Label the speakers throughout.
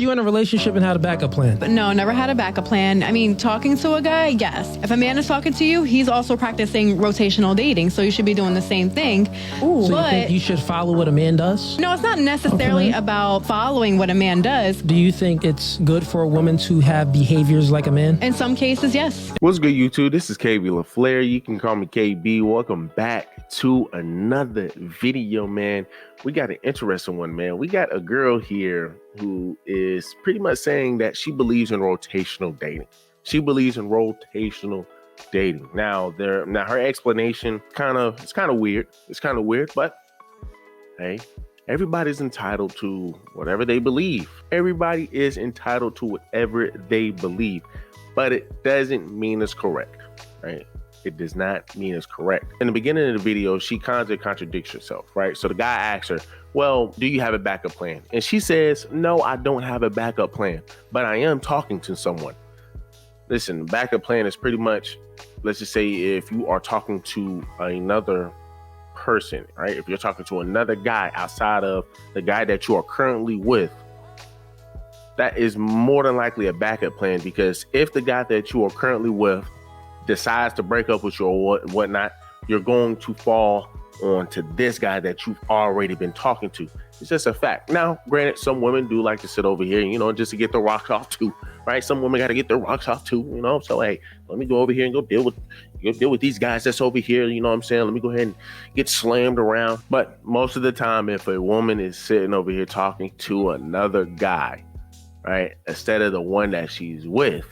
Speaker 1: you in a relationship and had a backup plan?
Speaker 2: But no, never had a backup plan. I mean, talking to a guy, yes. If a man is talking to you, he's also practicing rotational dating, so you should be doing the same thing.
Speaker 1: Ooh. So you think you should follow what a man does?
Speaker 2: No, it's not necessarily about following what a man does.
Speaker 1: Do you think it's good for a woman to have behaviors like a man?
Speaker 2: In some cases, yes.
Speaker 3: What's good, YouTube? This is KB LaFleur. You can call me KB. Welcome back to another video, man. We got an interesting one, man. We got a girl here who is pretty much saying that she believes in rotational dating. She believes in rotational dating. Now her explanation it's kind of weird. It's kind of weird, but hey, everybody's entitled to whatever they believe. Everybody is entitled to whatever they believe, but it doesn't mean it's correct, right? It does not mean it's correct. In the beginning of the video, she kind of contradicts herself, right? So the guy asks her, well, do you have a backup plan? And she says, no, I don't have a backup plan, but I am talking to someone. Listen, backup plan is pretty much, let's just say if you are talking to another person, right? If you're talking to another guy outside of the guy that you are currently with, that is more than likely a backup plan, because if the guy that you are currently with decides to break up with you or whatnot, you're going to fall onto this guy that you've already been talking to. It's just a fact. Now, granted, some women do like to sit over here, just to get the rocks off too, right? Some women got to get their rocks off too, So, hey, let me go over here and go deal with these guys that's over here. You know what I'm saying? Let me go ahead and get slammed around. But most of the time, if a woman is sitting over here talking to another guy, right, instead of the one that she's with,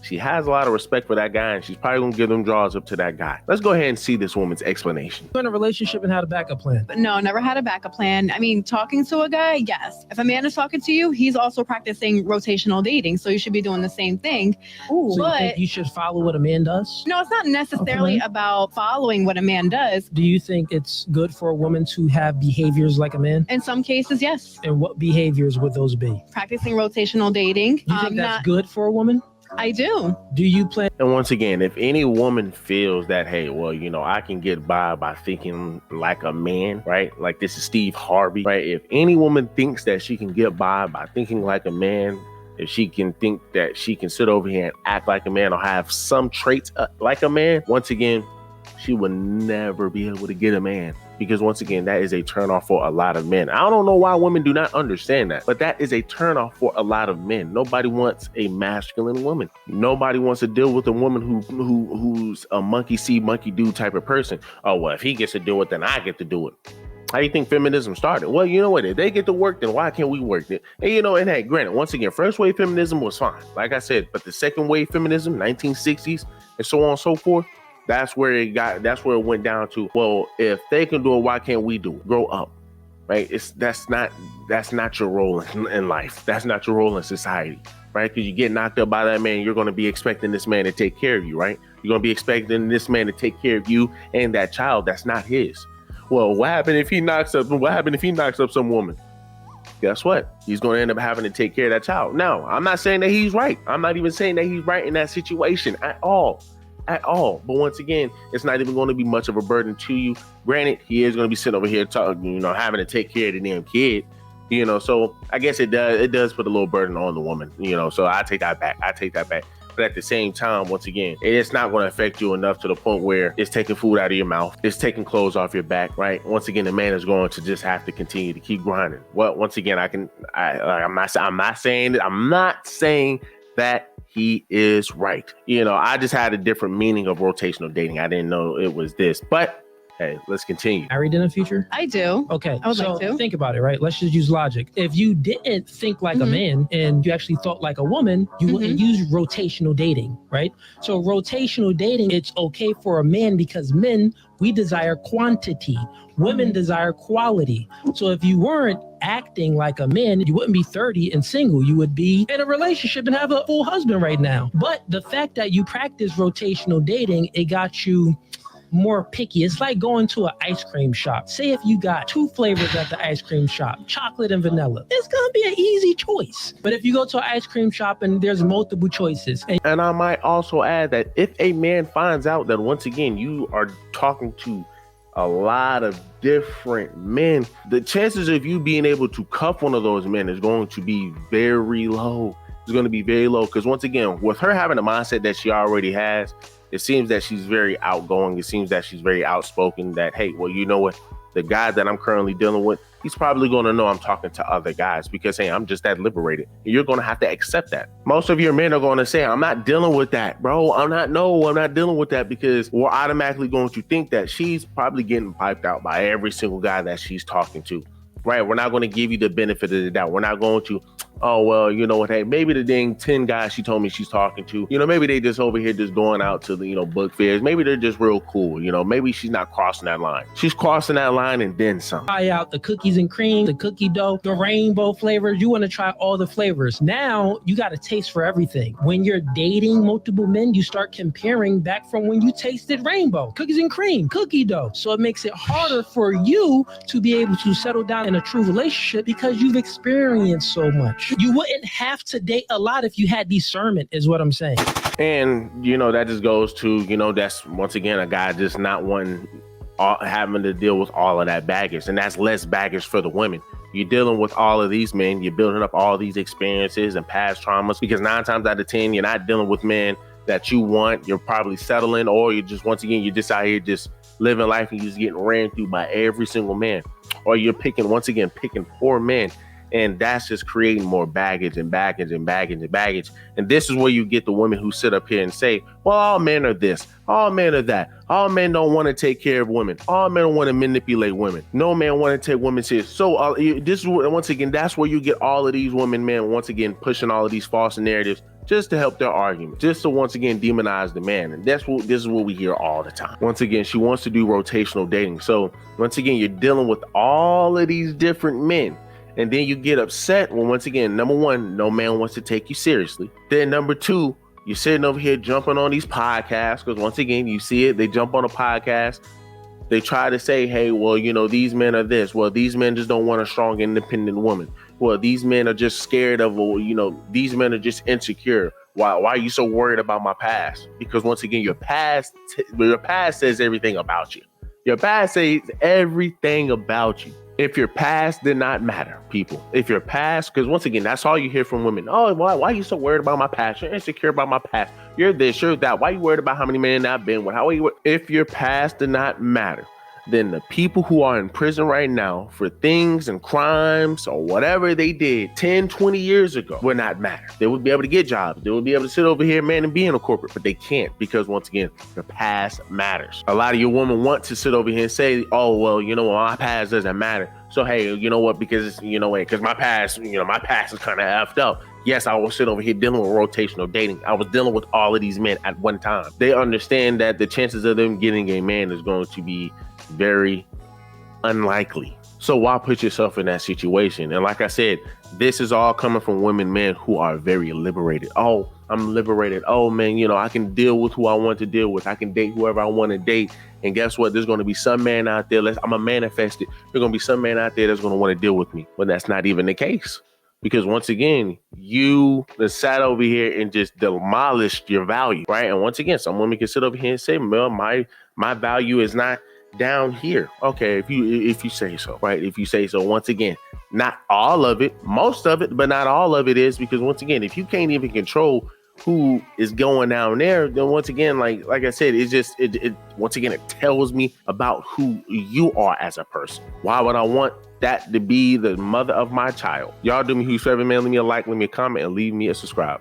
Speaker 3: she has a lot of respect for that guy, and she's probably gonna give them draws up to that guy. Let's go ahead and see this woman's explanation.
Speaker 1: You in a relationship and had a backup plan?
Speaker 2: But no, never had a backup plan. I mean, talking to a guy, yes. If a man is talking to you, he's also practicing rotational dating, so you should be doing the same thing.
Speaker 1: Ooh. So you think you should follow what a man does?
Speaker 2: No, it's not necessarily about following what a man does.
Speaker 1: Do you think it's good for a woman to have behaviors like a man?
Speaker 2: In some cases, yes.
Speaker 1: And what behaviors would those be?
Speaker 2: Practicing rotational dating.
Speaker 1: You think that's good for a woman?
Speaker 2: I do.
Speaker 1: Do you plan?
Speaker 3: And once again, if any woman feels that, hey, well, I can get by thinking like a man, right? Like this is Steve Harvey, right? If any woman thinks that she can get by thinking like a man, if she can think that she can sit over here and act like a man or have some traits like a man, once again, she will never be able to get a man. Because once again, that is a turnoff for a lot of men. I don't know why women do not understand that, but that is a turnoff for a lot of men. Nobody wants a masculine woman. Nobody wants to deal with a woman who's a monkey see, monkey do type of person. Oh, well, if he gets to do it, then I get to do it. How do you think feminism started? Well, you know what? If they get to work, then why can't we work it? And and hey, granted, once again, first wave feminism was fine, like I said, but the second wave feminism, 1960s, and so on and so forth, that's where it went down to, well, if they can do it, why can't we do it? Grow up, right? That's not your role in life. That's not your role in society, right? Because you get knocked up by that man, you're going to be expecting this man to take care of you, right? You're going to be expecting this man to take care of you and that child that's not his. Well, what happened if he knocks up some woman? Guess what? He's going to end up having to take care of that child. Now, I'm not saying that he's right. I'm not even saying that he's right in that situation at all. But once again, it's not even going to be much of a burden to you. Granted, he is going to be sitting over here talking, having to take care of the damn kid, so I guess it does put a little burden on the woman, so I take that back. But at the same time, once again, it's not going to affect you enough to the point where it's taking food out of your mouth. It's taking clothes off your back, right? Once again, the man is going to just have to continue to keep grinding. Well, once again, I'm not saying that he is right. I just had a different meaning of rotational dating. I didn't know it was this, but hey, let's continue.
Speaker 1: Married in the future?
Speaker 2: I do.
Speaker 1: Okay.
Speaker 2: I would like to.
Speaker 1: Think about it, right? Let's just use logic. If you didn't think like a man and you actually thought like a woman, you wouldn't use rotational dating, right? So rotational dating, it's okay for a man because men, we desire quantity. Women desire quality. So if you weren't acting like a man, you wouldn't be 30 and single. You would be in a relationship and have a full husband right now. But the fact that you practice rotational dating, it got you more picky. It's like going to an ice cream shop. Say if you got 2 flavors at the ice cream shop, chocolate and vanilla, it's gonna be an easy choice. But if you go to an ice cream shop and there's multiple choices.
Speaker 3: And I might also add that if a man finds out that once again you are talking to a lot of different men, the chances of you being able to cuff one of those men is going to be very low. It's going to be very low because once again, with her having the mindset that she already has, it seems that she's very outgoing. It seems that she's very outspoken, that, hey, well, you know what? The guy that I'm currently dealing with, he's probably going to know I'm talking to other guys because, hey, I'm just that liberated. And you're going to have to accept that. Most of your men are going to say, I'm not dealing with that, bro. I'm not dealing with that, because we're automatically going to think that she's probably getting piped out by every single guy that she's talking to, right? We're not going to give you the benefit of the doubt. We're not going to, oh, well, you know what, hey, maybe the dang 10 guys she told me she's talking to, you know, maybe they just over here just going out to the, you know, book fairs. Maybe they're just real cool. You know, maybe she's not crossing that line. She's crossing that line and then some.
Speaker 1: Try out the cookies and cream, the cookie dough, the rainbow flavors. You want to try all the flavors. Now you got a taste for everything. When you're dating multiple men, you start comparing back from when you tasted rainbow, cookies and cream, cookie dough. So it makes it harder for you to be able to settle down in a true relationship because you've experienced so much. You wouldn't have to date a lot if you had discernment, is what I'm saying.
Speaker 3: And, you know, that just goes to, you know, that's once again a guy just not wanting, having to deal with all of that baggage. And that's less baggage for the women. You're dealing with all of these men, you're building up all these experiences and past traumas, because 9 times out of 10, you're not dealing with men that you want. You're probably settling, or you're just, once again, you're just out here just living life and you're just getting ran through by every single man. Or you're picking 4 men. And that's just creating more baggage and baggage and baggage and baggage. And this is where you get the women who sit up here and say, well, all men are this, all men are that. All men don't want to take care of women. All men want to manipulate women. No man want to take women serious. So this is once again, that's where you get all of these women, men, once again, pushing all of these false narratives just to help their argument, just to once again demonize the man. And this is what we hear all the time. Once again, she wants to do rotational dating. So once again, you're dealing with all of these different men. And then you get upset when, once again, number one, no man wants to take you seriously. Then number two, you're sitting over here jumping on these podcasts, because once again, you see it, they jump on a podcast. They try to say, hey, well, you know, these men are this. Well, these men just don't want a strong, independent woman. Well, these men are just scared of, you know, these men are just insecure. Why are you so worried about my past? Because once again, your past says everything about you. Your past says everything about you. If your past did not matter, people, if your past, because once again, that's all you hear from women. Oh, why are you so worried about my past? You're insecure about my past. You're this, you're that. Why are you worried about how many men I've been with? If your past did not matter, then the people who are in prison right now for things and crimes or whatever they did 10, 20 years ago would not matter. They would be able to get jobs. They would be able to sit over here, man, and be in a corporate, but they can't, because once again, the past matters. A lot of your women want to sit over here and say, oh, well, you know what, my past doesn't matter. So, hey, you know what, because, you know, because my past is kind of effed up. Yes, I was sitting over here dealing with rotational dating. I was dealing with all of these men at one time. They understand that the chances of them getting a man is going to be very unlikely. So why put yourself in that situation? And like I said, this is all coming from women, men who are very liberated. Oh, I'm liberated. Oh, man, you know, I can deal with who I want to deal with. I can date whoever I want to date. And guess what? There's going to be some man out there. I'm going to manifest it. There's going to be some man out there that's going to want to deal with me. But that's not even the case. Because once again, you sat over here and just demolished your value, right? And once again, some women can sit over here and say, well, my value is not down here. Okay, if you say so, right? If you say so, once again, not all of it, most of it, but not all of it is, because once again, if you can't even control who is going down there, then once again, like I said, it once again, it tells me about who you are as a person. Why would I want that to be the mother of my child? Y'all do me a huge favor, man. Leave me a like, leave me a comment, and leave me a subscribe.